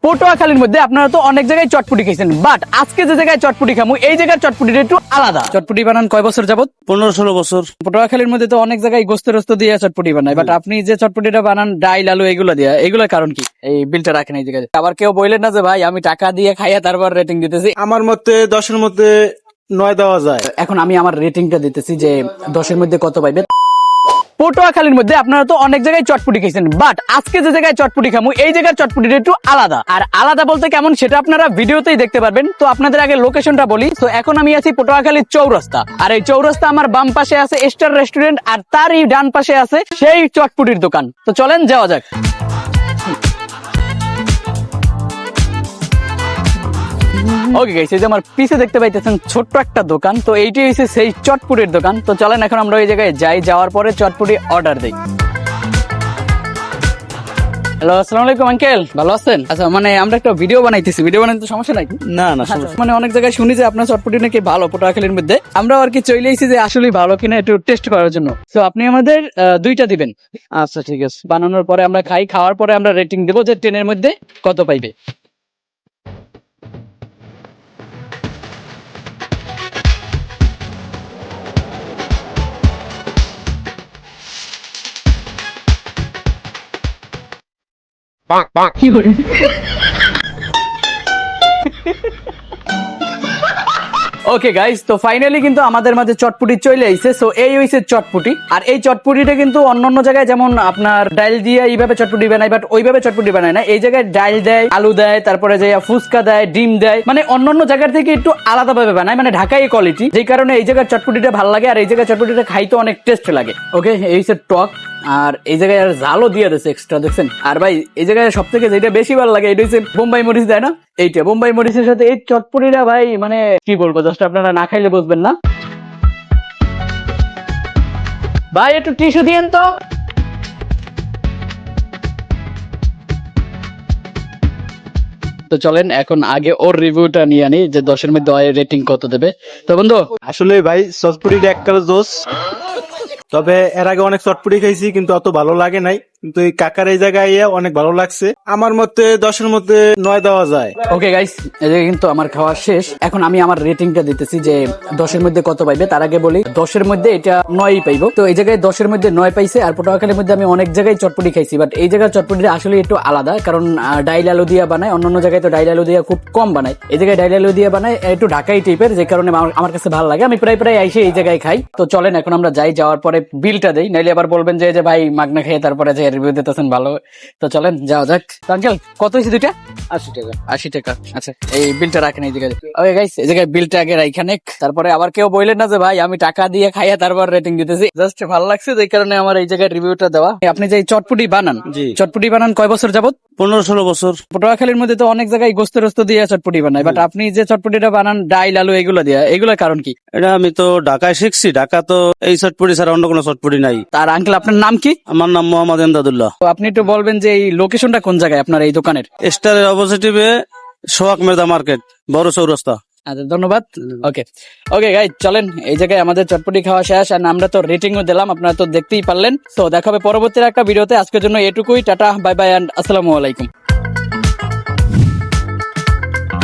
পটুয়াখালীর মধ্যে আপনারা তো অনেক জায়গায় চটপুটি খাইছেন, বাট আজকে যে জায়গায় চটপুটি খামু এই জায়গার চটপুটিটা একটু আলাদা। চটপুটি বানান কয় বছর যাবত? 15-16 বছর। পটুয়াখালীর মধ্যে তো অনেক জায়গায় গোস্ত রোস্ত দিয়ে চটপুটি বানায়, বাট আপনি যে চটপুটিটা বানান ডাইল আলু এগুলো দিয়ে, এগুলোর কারণ কি? এই বিলটা রাখেন এই জায়গায়। আবার কেউ বললেন না যে ভাই আমি টাকা দিয়ে খাইয়া তারপর রেটিং দিতেছি। আমার মতে 10-এর মধ্যে 9 দেওয়া যায়। এখন আমি আমার রেটিংটা দিতেছি যে 10-এর মধ্যে কত পাইবে। পটুয়াখালীর মধ্যে আপনারা তো অনেক জায়গায় চটপুটি খাইছেন, বাট আজকে যে জায়গায় চটপুটি খামু এই জায়গার চটপুটিটা একটু আলাদা। আর আলাদা বলতে কেমন সেটা আপনারা ভিডিওতেই দেখতে পারবেন। তো আপনাদের আগে লোকেশনটা বলি। তো এখন আমি আছি পটুয়াখালীর চৌরাস্তা, আর এই চৌরাস্তা আমার বাম পাশে আছে স্টার রেস্টুরেন্ট, আর তারই ডান পাশে আছে সেই চটপুটির দোকান। তো চলেন যাওয়া যাক। ওকে গাইস, এই যে আমার পিছে দেখতে পাইতেছেন ছোট্ট একটা দোকান, তো এইটাই হচ্ছে সেই চটপুটির দোকান। তো চলেন এখন আমরা ওই জায়গায় যাই, যাওয়ার পরে চটপুটি অর্ডার দেই। হ্যালো, আসসালামু আলাইকুম আঙ্কেল, ভালো আছেন? আচ্ছা, মানে আমরা একটা ভিডিও বানাইতেছি, ভিডিও বানাইতে সমস্যা নাই? না না, আচ্ছা, মানে অনেক জায়গায় শুনি যে আপনার চটপটি নাকি ভালো পটুয়াখালীর মধ্যে। আমরা আর কি চলে এসেছি যে আসলে ভালো কিনা একটু টেস্ট করার জন্য। তো আপনি আমাদের 2টা দিবেন। আচ্ছা ঠিক আছে। বানানোর পরে আমরা খাই, খাওয়ার পরে আমরা রেটিং দেবো যে 10-এর মধ্যে কত পাইবে। ওকে গাইস, তো ফাইনালি কিন্তু আমাদের মাঝে চটপুটি চলে আইছে। সো এই হইছে চটপুটি। আর এই চটপুটিটা কিন্তু অন্যান্য জায়গায় যেমন আপনার ডাইল দিয়ে এইভাবে চটপুটি বানায়, বাট ওইভাবে চটপুটি বানায় না। এই জায়গায় ডাইল দেয়, আলু দেয়, তারপরে যে ফুচকা দেয়, ডিম দেয়, মানে অন্যান্য জায়গার থেকে একটু আলাদা ভাবে বানায়, মানে ঢাকাই কোয়ালিটি। যেই কারণে এই জায়গার চটপুটিটা ভালো লাগে, আর এই জায়গায় চটপুটিটা খাইতে অনেক টেস্ট লাগে। ওকে, এই হচ্ছে টক। আর এই জায়গায় আর ঝালও দিয়ে দিচ্ছে এক্সট্রা, দেখছেন? আর ভাই এই জায়গায় সব থেকে যেটা বেশি ভালো লাগে এটা হচ্ছে বোম্বাই মরিচ দেয় না, এইটা বোম্বাই মরিচের সাথে এই চটপটিটা ভাই মানে কি বলবো, জাস্ট আপনারা না খাইলে বুঝবেন না। ভাই একটু টিস্যু দিয়েন তো। তো চলেন এখন আগে ওর রিভিউটা নিয়ে আনি যে 10-এর মধ্যে রেটিং কত দেবে। তো বন্ধু, আসলে ভাই চটপুরিটা এককালে জোস, তবে এর আগে অনেক চটপুরি খাইছি কিন্তু অত ভালো লাগে নাই, কিন্তু এই কাকার এই জায়গায় অনেক ভালো লাগছে। আমার মতে 10-এর মধ্যে 9 দেওয়া যায়। ওকে গাইস, এদিকে কিন্তু আমার খাওয়া শেষ। এখন আমি আমার রেটিংটা দিতেছি যে 10-এর মধ্যে কত পাইবে। তার আগে বলি 10-এর মধ্যে এটা 9 পাইবো। তো এই জায়গায় 10-এর মধ্যে 9 পাইছে। আর পটুয়াখালীর মধ্যে আমি অনেক জায়গায় চটপটি খাইছি, বাট এই জায়গার চটপটিটা আসলে একটু আলাদা, কারণ ডাইল আলু দিয়ে বানায়। অন্যান্য জায়গায় তো ডাইল আলু দিয়ে খুব কম বানায়, এই জায়গায় ডাইল আলু দিয়ে বানায় একটু ঢাকাই টাইপের, যে কারণে আমার কাছে ভালো লাগে। আমি প্রায় এসে এই জায়গায় খাই। তো চলেন এখন আমরা যাই, যাওয়ার পরে বিলটা দেই, নাইলে আবার বলবেন যে ভাই মাগনা খেয়ে তারপরে যে রিভিউ দিতেছেন ভালো। তো চলেন যাওয়া যাক। আঙ্কেল কত হয়েছে দুইটা? 80 টাকা। 80 টাকা। আচ্ছা, এই বিলটা রাখেন এই জায়গায়। ওকে গাইস, এই জায়গায় বিলটা আগে রাখেন। তারপরে আবার কেউ বললেন না যে ভাই আমি টাকা দিয়ে খাইয়া তারপর রেটিং দিতেছি। জাস্ট ভালো লাগছে, যে কারণে আমার এই জায়গায় রিভিউটা দেওয়া। আপনি যে চটপুটি বানান, জি। চটপুটি বানান কয় বছর যাবত? 15-16 বছর। পটুয়াখালীর মধ্যে তো অনেক জায়গায় গোস্ত রোস্ত দিয়ে চটপুটি বানায়, বাট আপনি যে চটপুটিটা বানান ডাইল আলু এগুলো দিয়ে, এগুলোর কারণ কি? এটা আমি তো ঢাকায় শিখছি, ঢাকা তো এই চটপুরি ছাড়া অন্য কোনো চটপুরি নাই। তার আঙ্কেল আপনার নাম কি? আমার নাম মোহাম্মদ এমদাদুল্লাহ। তো আপনি একটু বলবেন যে এই লোকেশনটা কোন জায়গায় আপনার এই দোকানের? স্টারের অপোজিটিভে সোহাগ মেদা মার্কেট, বড় চৌরাস্তা। আচ্ছা, ধন্যবাদ। ওকে গাইজ, চলেন এই জায়গায় আমাদের চটপটি খাওয়া শেষ, আর আমরা তো রেটিংও দিলাম, আপনারা তো দেখতেই পারলেন। তো দেখা হবে পরবর্তী একটা ভিডিওতে। আজকের জন্য এটুকুই, টাটা, বাই বাই, এন্ড আসসালামু আলাইকুম।